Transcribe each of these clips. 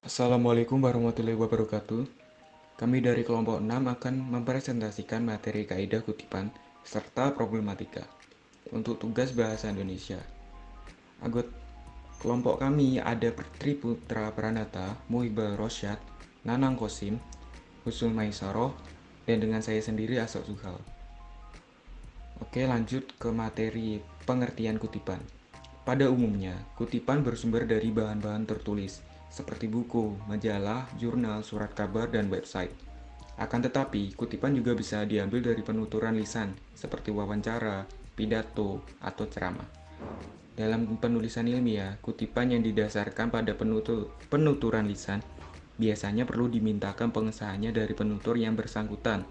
Assalamualaikum warahmatullahi wabarakatuh. Kami dari kelompok 6 akan mempresentasikan materi kaidah kutipan serta problematika untuk tugas bahasa Indonesia. Anggota kelompok kami ada Tri Putra Pranata, Muhibah Rosyad, Nanang Kosim, Husul Maisaroh, dan dengan saya sendiri Asok Zuhal. Oke, lanjut ke materi pengertian kutipan. Pada umumnya, kutipan bersumber dari bahan-bahan tertulis, seperti buku, majalah, jurnal, surat kabar, dan website. Akan tetapi, kutipan juga bisa diambil dari penuturan lisan, seperti wawancara, pidato, atau ceramah. Dalam penulisan ilmiah, kutipan yang didasarkan pada penuturan lisan biasanya perlu dimintakan pengesahannya dari penutur yang bersangkutan.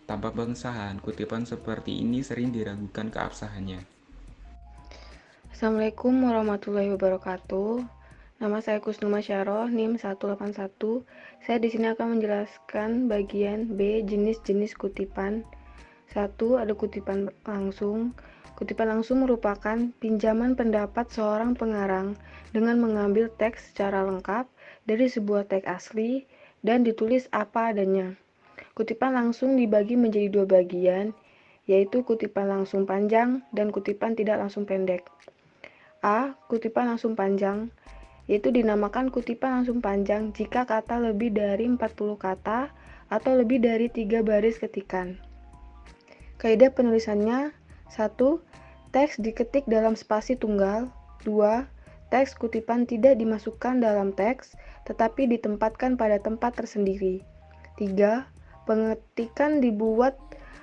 Tanpa pengesahan, kutipan seperti ini sering diragukan keabsahannya. Assalamualaikum warahmatullahi wabarakatuh. Nama saya Kusnul Masyaroh, NIM 181. Saya di sini akan menjelaskan bagian B, jenis-jenis kutipan. 1. Ada kutipan langsung. Kutipan langsung merupakan pinjaman pendapat seorang pengarang dengan mengambil teks secara lengkap dari sebuah teks asli dan ditulis apa adanya. Kutipan langsung dibagi menjadi dua bagian, yaitu kutipan langsung panjang dan kutipan tidak langsung pendek. A. Kutipan langsung panjang, yaitu dinamakan kutipan langsung panjang jika kata lebih dari 40 kata atau lebih dari 3 baris ketikan. Kaidah penulisannya: 1. Teks diketik dalam spasi tunggal. 2. Teks kutipan tidak dimasukkan dalam teks, tetapi ditempatkan pada tempat tersendiri. 3. Pengetikan dibuat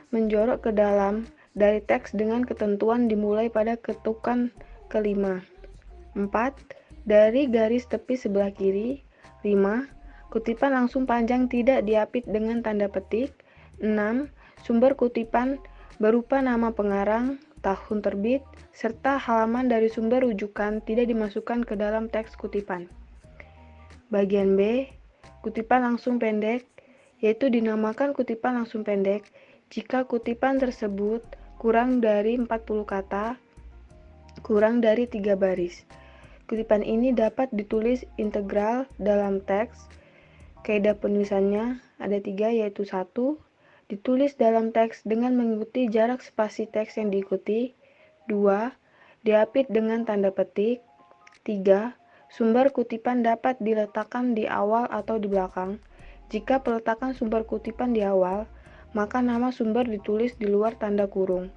menjorok ke dalam dari teks dengan ketentuan dimulai pada ketukan kelima. 4. Dari garis tepi sebelah kiri. 5. Kutipan langsung panjang tidak diapit dengan tanda petik. 6. Sumber kutipan berupa nama pengarang, tahun terbit, serta halaman dari sumber rujukan tidak dimasukkan ke dalam teks kutipan. Bagian B, kutipan langsung pendek, yaitu dinamakan kutipan langsung pendek jika kutipan tersebut kurang dari 40 kata, kurang dari 3 baris. Kutipan ini dapat ditulis integral dalam teks. Kaidah penulisannya ada 3, yaitu 1. Ditulis dalam teks dengan mengikuti jarak spasi teks yang diikuti. 2. Diapit dengan tanda petik. 3. Sumber kutipan dapat diletakkan di awal atau di belakang. Jika peletakan sumber kutipan di awal, maka nama sumber ditulis di luar tanda kurung,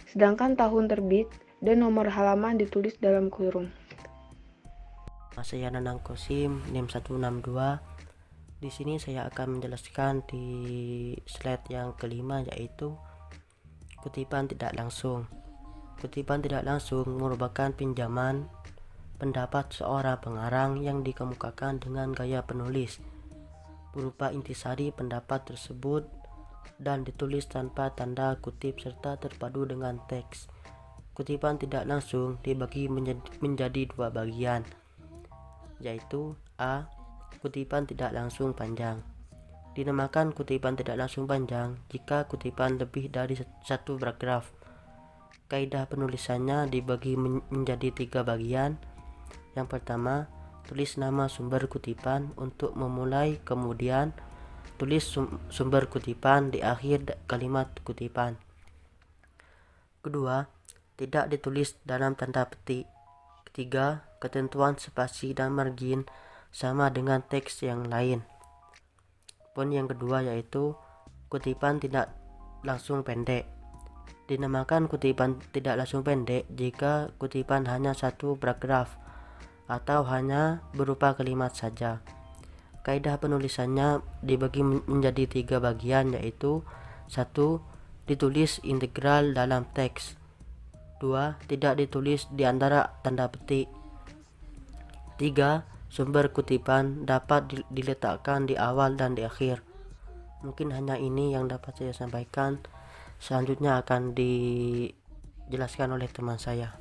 sedangkan tahun terbit dan nomor halaman ditulis dalam kurung. Saya Nanang Kosim, NIM 162. Di sini saya akan menjelaskan di slide yang kelima, yaitu kutipan tidak langsung. Kutipan tidak langsung merupakan pinjaman pendapat seorang pengarang yang dikemukakan dengan gaya penulis berupa intisari pendapat tersebut dan ditulis tanpa tanda kutip serta terpadu dengan teks. Kutipan tidak langsung dibagi menjadi dua bagian, yaitu A. Kutipan tidak langsung panjang. Dinamakan kutipan tidak langsung panjang jika kutipan lebih dari satu paragraf. Kaidah penulisannya dibagi menjadi 3 bagian. Yang pertama, tulis nama sumber kutipan untuk memulai, kemudian tulis sumber kutipan di akhir kalimat kutipan. Kedua, tidak ditulis dalam tanda petik. Ketiga, ketentuan spasi dan margin sama dengan teks yang lain. Poin yang kedua yaitu kutipan tidak langsung pendek. Dinamakan kutipan tidak langsung pendek jika kutipan hanya satu paragraf atau hanya berupa kalimat saja. Kaidah penulisannya dibagi menjadi 3 bagian, yaitu 1. Ditulis integral dalam teks. 2. Tidak ditulis di antara tanda petik. 3. Sumber kutipan dapat diletakkan di awal dan di akhir. Mungkin hanya ini yang dapat saya sampaikan. Selanjutnya akan dijelaskan oleh teman saya.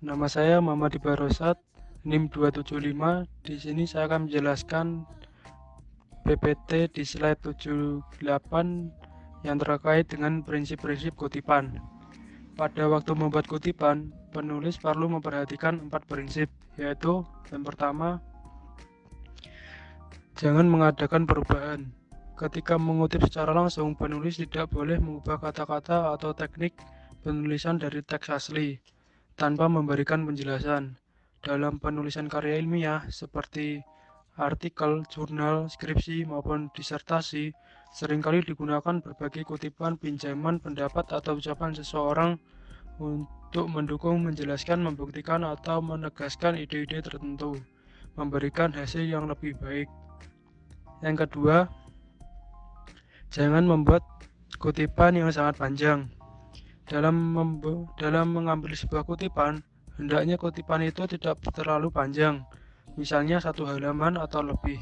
Nama saya Muhammad Ibar Rosad, NIM 275. Di sini saya akan menjelaskan PPT di slide 78 yang terkait dengan prinsip-prinsip kutipan. Pada waktu membuat kutipan, penulis perlu memperhatikan 4 prinsip, yaitu yang pertama, Jangan mengadakan perubahan. Ketika mengutip secara langsung, penulis tidak boleh mengubah kata-kata atau teknik penulisan dari teks asli tanpa memberikan penjelasan. Dalam penulisan karya ilmiah seperti artikel, jurnal, skripsi, maupun disertasi, seringkali digunakan berbagai kutipan, pinjaman, pendapat, atau ucapan seseorang untuk mendukung, menjelaskan, membuktikan, atau menegaskan ide-ide tertentu, memberikan hasil yang lebih baik. Yang kedua, jangan membuat kutipan yang sangat panjang. Dalam mengambil sebuah kutipan, hendaknya kutipan itu tidak terlalu panjang, misalnya 1 halaman atau lebih.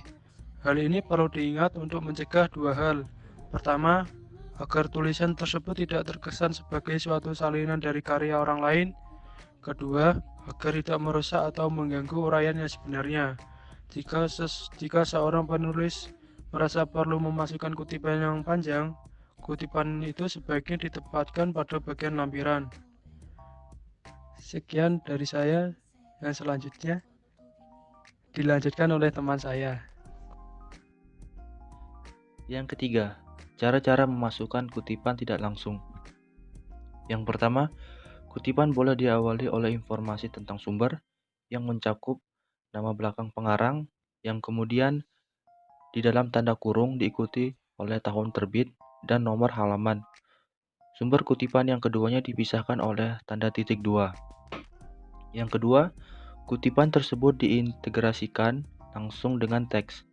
Hal ini perlu diingat untuk mencegah 2 hal. Pertama, agar tulisan tersebut tidak terkesan sebagai suatu salinan dari karya orang lain. Kedua, agar tidak merusak atau mengganggu uraian yang sebenarnya. Jika seorang penulis merasa perlu memasukkan kutipan yang panjang, kutipan itu sebaiknya ditempatkan pada bagian lampiran. Sekian dari saya, yang selanjutnya dilanjutkan oleh teman saya. Yang ketiga, cara-cara memasukkan kutipan tidak langsung. Yang pertama, kutipan boleh diawali oleh informasi tentang sumber yang mencakup nama belakang pengarang, yang kemudian di dalam tanda kurung diikuti oleh tahun terbit dan nomor halaman. Sumber kutipan yang keduanya dipisahkan oleh tanda titik 2. Yang kedua, kutipan tersebut diintegrasikan langsung dengan teks.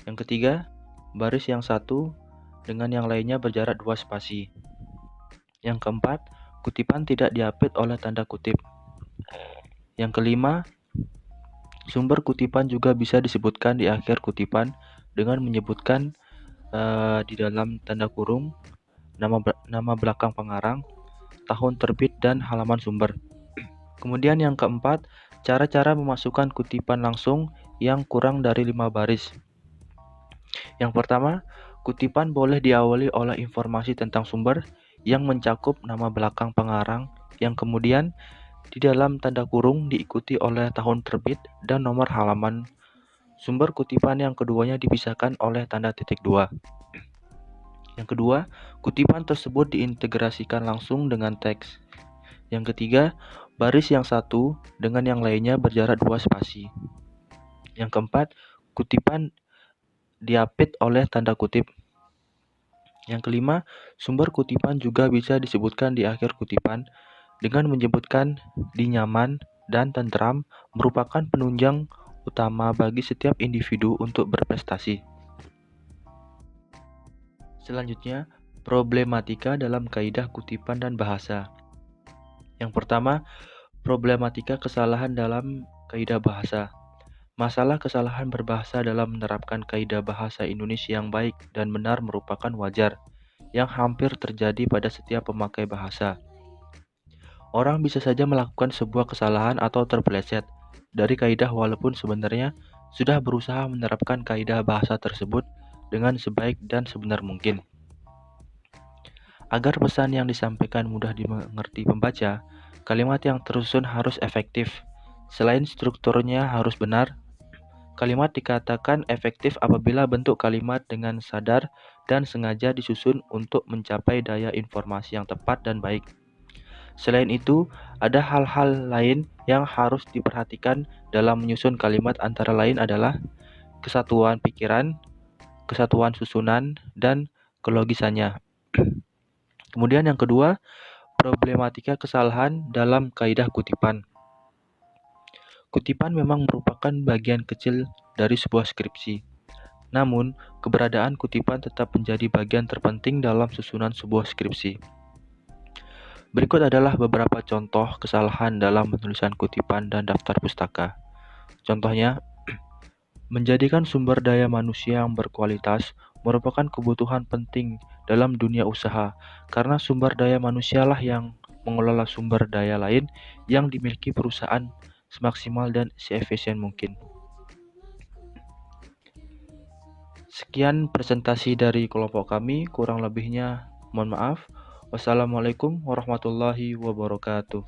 Yang ketiga, baris yang satu dengan yang lainnya berjarak 2 spasi. Yang keempat, kutipan tidak diapit oleh tanda kutip. Yang kelima, sumber kutipan juga bisa disebutkan di akhir kutipan dengan menyebutkan di dalam tanda kurung nama belakang pengarang, tahun terbit, dan halaman sumber. Kemudian yang keempat, cara-cara memasukkan kutipan langsung yang kurang dari 5 baris. Yang pertama, kutipan boleh diawali oleh informasi tentang sumber yang mencakup nama belakang pengarang, yang kemudian di dalam tanda kurung diikuti oleh tahun terbit dan nomor halaman. Sumber kutipan yang keduanya dipisahkan oleh tanda titik 2. Yang kedua, kutipan tersebut diintegrasikan langsung dengan teks. Yang ketiga, baris yang satu dengan yang lainnya berjarak 2 spasi. Yang keempat, kutipan diapit oleh tanda kutip. Yang kelima, sumber kutipan juga bisa disebutkan di akhir kutipan dengan menyebutkan di nyaman dan tentram merupakan penunjang utama bagi setiap individu untuk berprestasi. Selanjutnya, problematika dalam kaidah kutipan dan bahasa. Yang pertama, problematika kesalahan dalam kaidah bahasa. Masalah kesalahan berbahasa dalam menerapkan kaidah bahasa Indonesia yang baik dan benar merupakan wajar, yang hampir terjadi pada setiap pemakai bahasa. Orang bisa saja melakukan sebuah kesalahan atau terpeleset dari kaidah walaupun sebenarnya sudah berusaha menerapkan kaidah bahasa tersebut dengan sebaik dan sebenar mungkin. Agar pesan yang disampaikan mudah dimengerti pembaca, kalimat yang tersusun harus efektif. Selain strukturnya harus benar, kalimat dikatakan efektif apabila bentuk kalimat dengan sadar dan sengaja disusun untuk mencapai daya informasi yang tepat dan baik. Selain itu, ada hal-hal lain yang harus diperhatikan dalam menyusun kalimat, antara lain adalah kesatuan pikiran, kesatuan susunan, dan kelogisannya. Kemudian yang kedua, problematika kesalahan dalam kaidah kutipan. Kutipan memang merupakan bagian kecil dari sebuah skripsi. Namun, keberadaan kutipan tetap menjadi bagian terpenting dalam susunan sebuah skripsi. Berikut adalah beberapa contoh kesalahan dalam penulisan kutipan dan daftar pustaka. Contohnya, menjadikan sumber daya manusia yang berkualitas merupakan kebutuhan penting dalam dunia usaha, karena sumber daya manusialah yang mengelola sumber daya lain yang dimiliki perusahaan semaksimal dan seefisien mungkin. Sekian presentasi dari kelompok kami, kurang lebihnya mohon maaf. Wassalamualaikum warahmatullahi wabarakatuh.